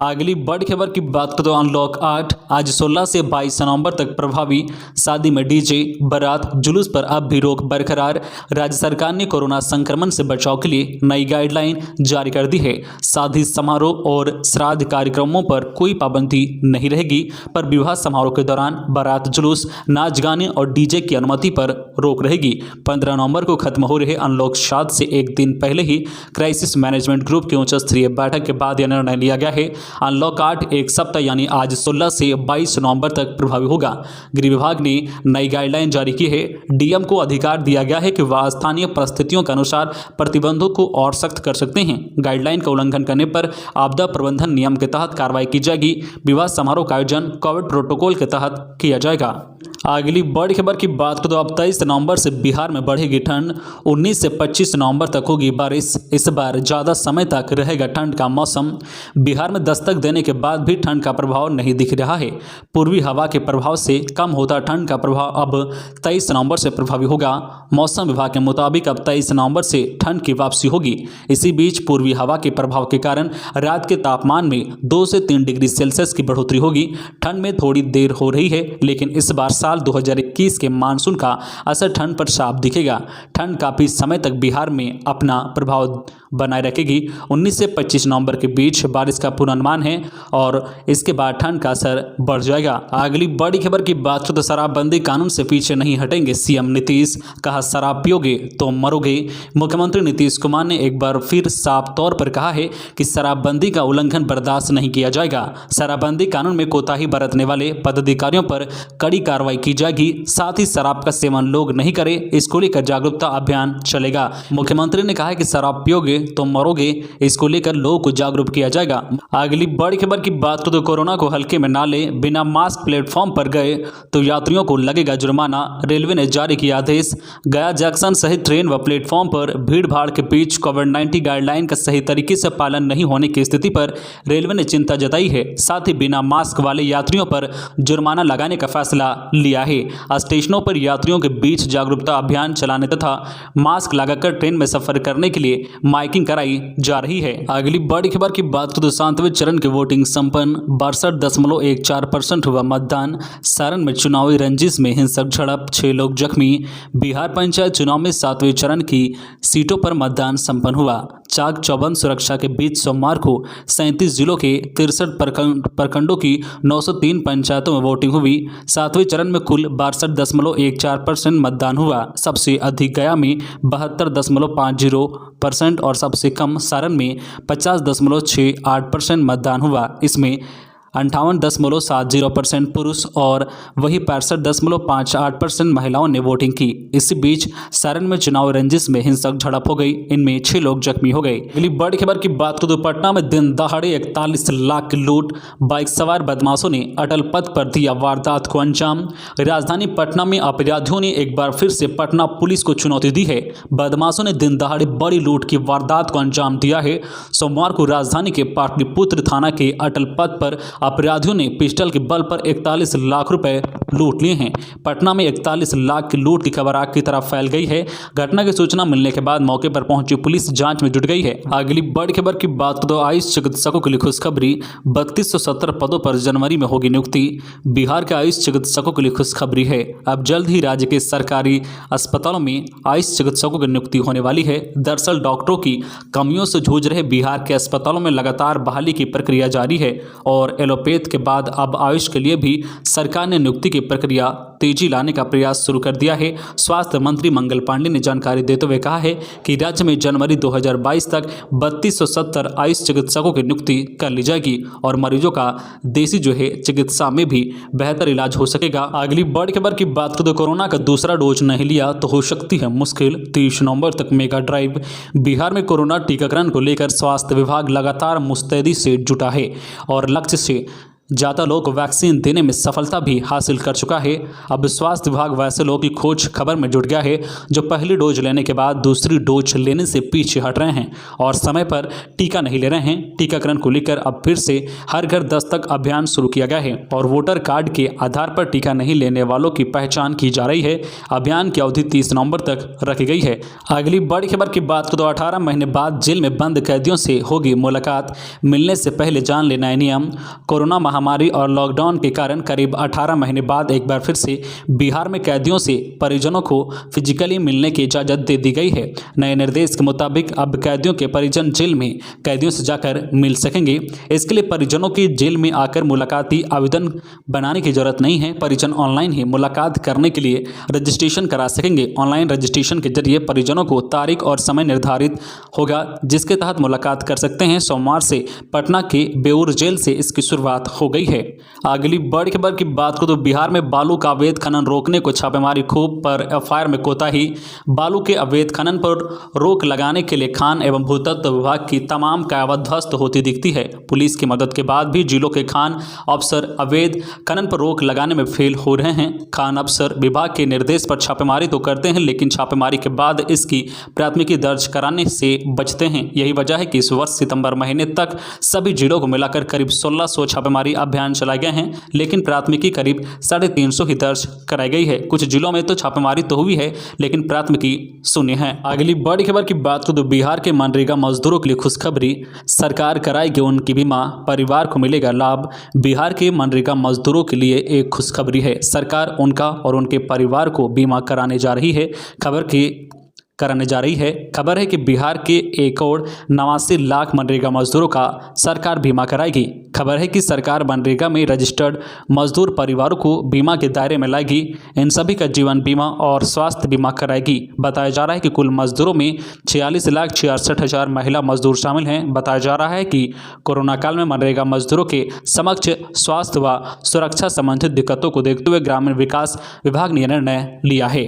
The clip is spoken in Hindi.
अगली बड़ी खबर की बात करें तो अनलॉक 8 आज 16 से 22 नवंबर तक प्रभावी। शादी में डीजे बारात जुलूस पर अब भी रोक बरकरार। राज्य सरकार ने कोरोना संक्रमण से बचाव के लिए नई गाइडलाइन जारी कर दी है। शादी समारोह और श्राद्ध कार्यक्रमों पर कोई पाबंदी नहीं रहेगी, पर विवाह समारोह के दौरान बारात जुलूस नाच गाने और डीजे की अनुमति पर रोक रहेगी। 15 नवंबर को खत्म हो रहे अनलॉक 7 से एक दिन पहले ही क्राइसिस मैनेजमेंट ग्रुप की उच्च स्तरीय बैठक के बाद यह निर्णय लिया गया है। अनलॉक 8 एक सप्ताह यानी आज 16 से 22 नवंबर तक प्रभावी होगा। गृह विभाग ने नई गाइडलाइन जारी की है। डीएम को अधिकार दिया गया है कि वह स्थानीय परिस्थितियों के अनुसार प्रतिबंधों को और सख्त कर सकते हैं। गाइडलाइन का उल्लंघन करने पर आपदा प्रबंधन नियम के तहत कार्रवाई की जाएगी। विवाह समारोह का आयोजन कोविड प्रोटोकॉल के तहत किया जाएगा। अगली बड़ी खबर की बात करें तो अब 23 नवंबर से बिहार में बढ़ेगी ठंड। 19 से 25 नवंबर तक होगी बारिश। इस बार ज़्यादा समय तक रहेगा ठंड का मौसम। बिहार में दस्तक देने के बाद भी ठंड का प्रभाव नहीं दिख रहा है। पूर्वी हवा के प्रभाव से कम होता ठंड का प्रभाव अब 23 नवंबर से प्रभावी होगा। मौसम विभाग के मुताबिक अब 23 नवंबर से ठंड की वापसी होगी। इसी बीच पूर्वी हवा के प्रभाव के कारण रात के तापमान में 2 से 3 डिग्री सेल्सियस की बढ़ोतरी होगी। ठंड में थोड़ी देर हो रही है, लेकिन इस बार साल 2021 के मानसून का असर ठंड पर साफ दिखेगा। ठंड काफी समय तक बिहार में अपना प्रभाव बनाए रखेगी। 19 से 25 नवंबर के बीच बारिश का पूर्वानुमान है और इसके बाद ठंड का असर बढ़ जाएगा। अगली बड़ी खबर की बात करें तो शराबबंदी कानून से पीछे नहीं हटेंगे सीएम नीतीश। कहा शराब पियोगे तो मरोगे। मुख्यमंत्री नीतीश कुमार ने एक बार फिर साफ तौर पर कहा है कि शराबबंदी का उल्लंघन बर्दाश्त नहीं किया जाएगा। शराबबंदी कानून में कोताही बरतने वाले पदाधिकारियों पर कड़ी कार्रवाई की जाएगी। साथ ही शराब का सेवन लोग नहीं करें, इसको लेकर जागरूकता अभियान चलेगा। मुख्यमंत्री ने कहा है कि शराब पियोगे तो मरोगे, इसको लेकर लोगों को जागरूक किया जाएगा। अगली बड़ी खबर की बात करें तो कोरोना को हल्के में ना ले। बिना मास्क प्लेटफॉर्म पर गए तो यात्रियों को लगेगा जुर्माना। रेलवे ने जारी किया आदेश। गया जंक्शन सहित ट्रेन व प्लेटफॉर्म पर भीड़ भाड़ के बीच कोविड-19 गाइडलाइन का सही तरीके से पालन नहीं होने की स्थिति पर रेलवे ने चिंता जताई है। साथ ही बिना मास्क वाले यात्रियों पर जुर्माना लगाने का फैसला लिया है। स्टेशनों पर यात्रियों के बीच जागरूकता अभियान चलाने तथा मास्क लगाकर ट्रेन में सफर करने के लिए माइकिंग कराई जा रही है। अगली बड़ी खबर की बात करें तो 7वें चरण की वोटिंग संपन्न। 62.14% हुआ मतदान। सारण में चुनावी रंजिश में हिंसक झड़प, 6 लोग जख्मी। बिहार पंचायत चुनाव में 7वें चरण की सीटों पर मतदान संपन्न हुआ। चाक चौबंद सुरक्षा के बीच सोमवार को 37 जिलों के 63 प्रखंडों की 903 पंचायतों में वोटिंग हुई। 7वें चरण में कुल 62.14% मतदान हुआ। सबसे अधिक गया में 72.50% और सबसे कम सारण में 50.68% मतदान हुआ। इसमें 58.70% पुरुष और वही 65.58% महिलाओं ने वोटिंग की। इसी बीच सारण में चुनाव रंजिश में हिंसक झड़प हो गई। इनमें 6 लोग जख्मी हो गए। अगली बड़ी खबर की बात करें तो पटना में दिन दहाड़े 41 लाख की लूट। बाइक सवार बदमाशों ने अटल पथ पर दिया वारदात को अंजाम। राजधानी पटना में अपराधियों ने एक बार फिर से पटना पुलिस को चुनौती दी है। बदमाशों ने दिन दहाड़े बड़ी लूट की वारदात को अंजाम दिया है। सोमवार को राजधानी के पाटलिपुत्र थाना के अटल पथ पर अपराधियों ने पिस्टल के बल पर 41 लाख रुपए लूट लिए हैं। पटना में 41 लाख की लूट की खबर आग की तरह फैल गई है। घटना की सूचना मिलने के बाद मौके पर पहुंची पुलिस जांच में जुट गई है। अगली बड़ी खबर की बात करें तो आयुष चिकित्सकों के लिए खुशखबरी। 3270 पदों पर जनवरी में होगी नियुक्ति। बिहार के आयुष चिकित्सकों के लिए खुशखबरी है। अब जल्द ही राज्य के सरकारी अस्पतालों में आयुष चिकित्सकों की नियुक्ति होने वाली है। दरअसल डॉक्टरों की कमियों से जूझ रहे बिहार के अस्पतालों में लगातार बहाली की प्रक्रिया जारी है और एलोपैथ के बाद अब आयुष के लिए भी सरकार ने नियुक्ति की प्रक्रिया तेजी लाने का प्रयास शुरू कर दिया है। स्वास्थ्य मंत्री मंगल पांडे ने जानकारी देते हुए कहा है कि राज्य में जनवरी 2022 तक 3270 आयुष चिकित्सकों की नियुक्ति कर ली जाएगी और मरीजों का देसी चिकित्सा में भी बेहतर इलाज हो सकेगा। अगली बड़ी खबर की बात करें तो कोरोना का दूसरा डोज नहीं लिया तो हो सकती है मुश्किल। 30 नवंबर तक मेगा ड्राइव। बिहार में कोरोना टीकाकरण को लेकर स्वास्थ्य विभाग लगातार मुस्तैदी से जुटा है और लक्ष्य से ज़्यादा लोग वैक्सीन देने में सफलता भी हासिल कर चुका है। अब स्वास्थ्य विभाग वैसे लोगों की खोज खबर में जुट गया है जो पहली डोज लेने के बाद दूसरी डोज लेने से पीछे हट रहे हैं और समय पर टीका नहीं ले रहे हैं। टीकाकरण को लेकर अब फिर से हर घर दस्तक अभियान शुरू किया गया है और वोटर कार्ड के आधार पर टीका नहीं लेने वालों की पहचान की जा रही है। अभियान की अवधि 30 नवंबर तक रखी गई है। अगली बड़ी खबर की बात करें तो 18 महीने बाद जेल में बंद कैदियों से होगी मुलाकात, मिलने से पहले जान लेना है नियम। कोरोना महामारी और लॉकडाउन के कारण करीब 18 महीने बाद एक बार फिर से बिहार में कैदियों से परिजनों को फिजिकली मिलने की इजाज़त दे दी गई है। नए निर्देश के मुताबिक अब कैदियों के परिजन जेल में कैदियों से जाकर मिल सकेंगे। इसके लिए परिजनों की जेल में आकर मुलाकाती आवेदन बनाने की जरूरत नहीं है। परिजन ऑनलाइन ही मुलाकात करने के लिए रजिस्ट्रेशन करा सकेंगे। ऑनलाइन रजिस्ट्रेशन के जरिए परिजनों को तारीख और समय निर्धारित होगा जिसके तहत मुलाकात कर सकते हैं। सोमवार से पटना के बेऊर जेल से इसकी शुरुआत हो गई है। अगली बड़ी खबर की बात करें तो बिहार में बालू का अवैध खनन रोकने को छापेमारी खूब पर एफआईआर में कोताही। बालू के अवैध खनन पर रोक लगाने के लिए खान एवं भूतत्व विभाग की तमाम कायावत ध्वस्त होती दिखती है। पुलिस की मदद के बाद भी जिलों के खान अफसर अवैध खनन पर रोक लगाने में फेल हो रहे हैं। खान अफसर विभाग के निर्देश पर छापेमारी तो करते हैं लेकिन छापेमारी के बाद इसकी प्राथमिकी दर्ज कराने से बचते हैं। यही वजह है कि इस वर्ष सितंबर महीने तक सभी जिलों को मिलाकर करीब 1600 छापेमारी अभियान चलाए गए हैं लेकिन प्राथमिकी करीब 350 ही दर्ज कराई गई है। कुछ जिलों में तो छापेमारी तो हुई है लेकिन प्राथमिकी शून्य है। अगली बड़ी खबर की बात करें तो बिहार के मनरेगा मजदूरों के लिए खुशखबरी, सरकार कराएगी उनकी बीमा, परिवार को मिलेगा लाभ। बिहार के मनरेगा मजदूरों के लिए एक खुशखबरी है। सरकार उनका और उनके परिवार को बीमा कराने जा रही है। खबर है कि बिहार के 1,89,00,000 मनरेगा मजदूरों का सरकार बीमा कराएगी। खबर है कि सरकार मनरेगा में रजिस्टर्ड मजदूर परिवारों को बीमा के दायरे में लाएगी। इन सभी का जीवन बीमा और स्वास्थ्य बीमा कराएगी। बताया जा रहा है कि कुल मजदूरों में 46,66,000 महिला मजदूर शामिल हैं। बताया जा रहा है कि कोरोना काल में मनरेगा मजदूरों के समक्ष स्वास्थ्य व सुरक्षा संबंधित दिक्कतों को देखते हुए ग्रामीण विकास विभाग ने निर्णय लिया है।